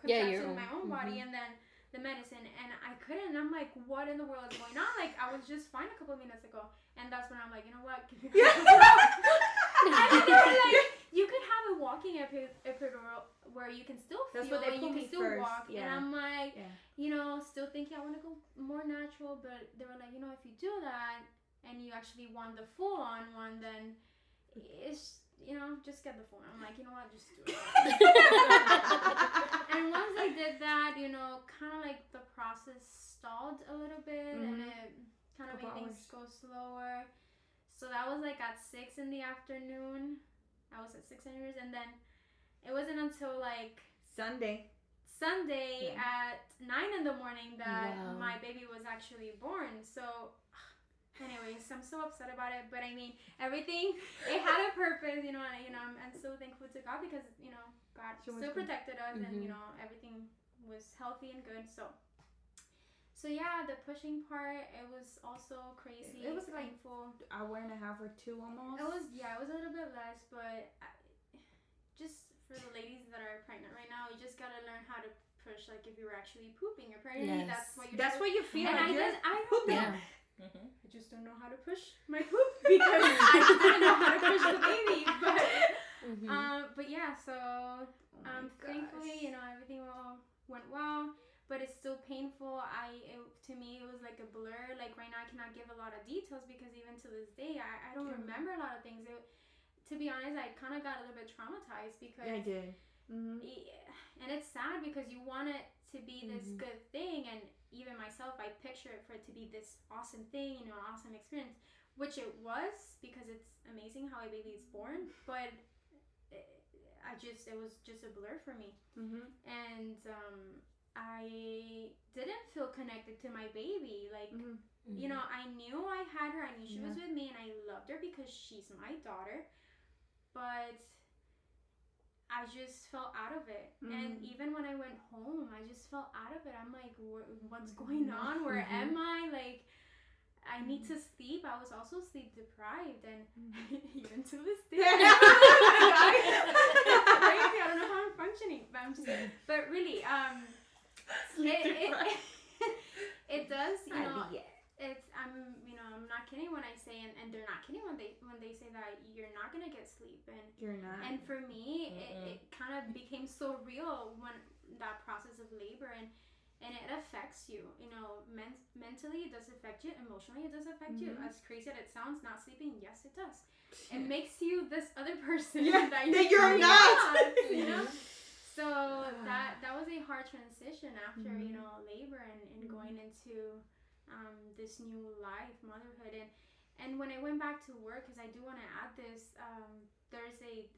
contractions in my own body. And then the medicine. And I couldn't. And I'm like, what in the world is going on? I was just fine a couple of minutes ago. And that's when I'm like, you know what? And then they were like, you could have a walking epidural where you can still feel and you can still walk. Yeah. And I'm like, still thinking I want to go more natural. But they were like, if you do that and you actually want the full-on one, then it's, just get the full-on. I'm like, you know what? Just do it. And once I did that, kind of the process stalled a little bit and it kind of made things go slower. So that was at 6 in the afternoon. I was at 6 centimeters, and then it wasn't until Sunday at 9 in the morning that my baby was actually born. So anyways, I'm so upset about it, but I mean, everything, it had a purpose, and I'm so thankful to God because, God still protected us and, everything was healthy and good. So yeah, the pushing part, it was also crazy. It was painful. Hour and a half or 2 almost. It was a little bit less, but just for the ladies that are pregnant right now, you just gotta learn how to push. If you were actually pooping your pregnancy, that's what you're. That's what you feel. And I don't know. Yeah. I just don't know how to push my poop because I didn't know how to push the baby. But yeah, so thankfully, everything went well. But it's still painful. To me, it was like a blur. Right now, I cannot give a lot of details because even to this day, I don't remember a lot of things. To be honest, I kind of got a little bit traumatized because I did. And it's sad because you want it to be this good thing, and even myself, I picture it for it to be this awesome thing, you know, an awesome experience, which it was, because it's amazing how a baby is born, but it was just a blur for me. And I didn't feel connected to my baby. Like, you know, I knew I had her, I knew she was with me, and I loved her because she's my daughter, but I just felt out of it. And even when I went home, I just felt out of it. I'm like, what's going on? Where am I? Like, I need to sleep. I was also sleep deprived, and even to this day, it's crazy. I don't know how I'm functioning, but I'm just. But really, it does. You know, I'm not kidding when I say, and they're not kidding when they say that you're not gonna get sleep, and you're not. And for me, it kind of became so real when that process of labor, and it affects you, you know, mentally it does affect you, emotionally it does affect you. As crazy as it sounds, not sleeping, yes it does. It makes you this other person that you're not. You know? So that was a hard transition after, you know, labor and going into this new life, motherhood. And when I went back to work, because I do want to add this, there's a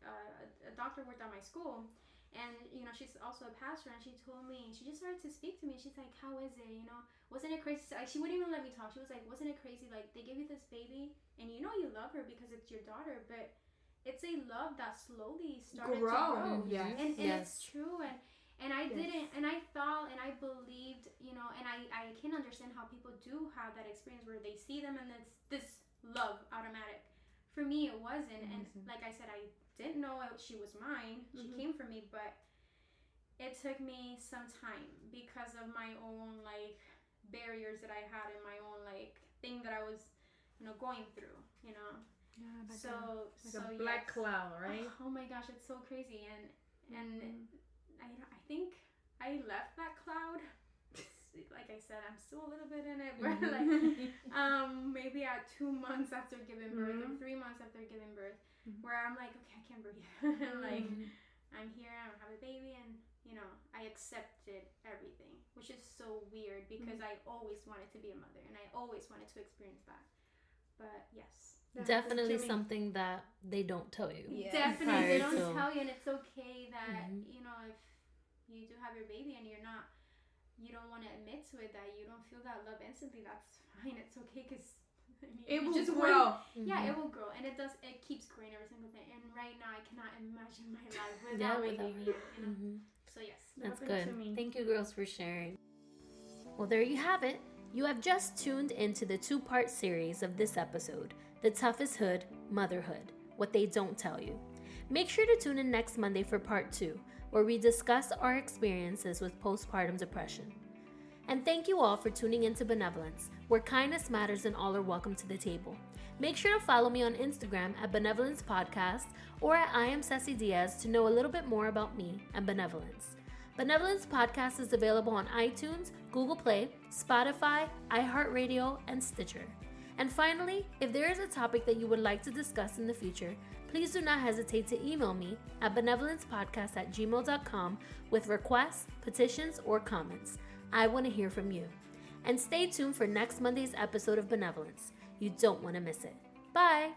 doctor worked at my school. And, you know, she's also a pastor, and she told me, she just started to speak to me. She's like, how is it? You know, wasn't it crazy? Like, she wouldn't even let me talk. She was like, wasn't it crazy? Like, they gave you this baby, and you know you love her because it's your daughter, but it's a love that slowly started to grow. Yes. And it's true. And I didn't, and I thought, and I believed, you know, and I can understand how people do have that experience where they see them, and it's this love automatic. For me, it wasn't. And like I said, I didn't know she was mine. She came from me, but it took me some time because of my own, like, barriers that I had, and my own, like, thing that I was, you know, going through, you know. Yeah, like a black cloud, right? Oh my gosh, it's so crazy. And I think I left that cloud. Like I said, I'm still a little bit in it, but like maybe at 2 months after giving birth, or 3 months after giving birth, where I'm like, okay, I can't breathe. Like, I'm here, I have a baby, and you know, I accepted everything, which is so weird because I always wanted to be a mother, and I always wanted to experience that. But yes, definitely something that they don't tell you. Yeah. Definitely, they don't tell you, and it's okay that you know, if you do have your baby and you don't want to admit to it that you don't feel that love instantly, that's fine. It's okay, because it will just grow. Yeah, it will grow, and it keeps growing every single day. And right now, I cannot imagine my life without my baby. You know? So yes, that's good. Thank you, girls, for sharing. Well, there you have it. You have just tuned into the 2-part series of this episode, The Toughest Hood Motherhood, What They Don't Tell You. Make sure to tune in next Monday for part 2, where we discuss our experiences with postpartum depression. And thank you all for tuning into Benevolence, where kindness matters and all are welcome to the table. Make sure to follow me on Instagram at Benevolence Podcast or at I am Ceci Diaz to know a little bit more about me and Benevolence. Benevolence Podcast is available on iTunes, Google Play, Spotify, iHeartRadio, and Stitcher. And finally, if there is a topic that you would like to discuss in the future, please do not hesitate to email me at benevolencepodcast@gmail.com with requests, petitions, or comments. I want to hear from you. And stay tuned for next Monday's episode of Benevolence. You don't want to miss it. Bye!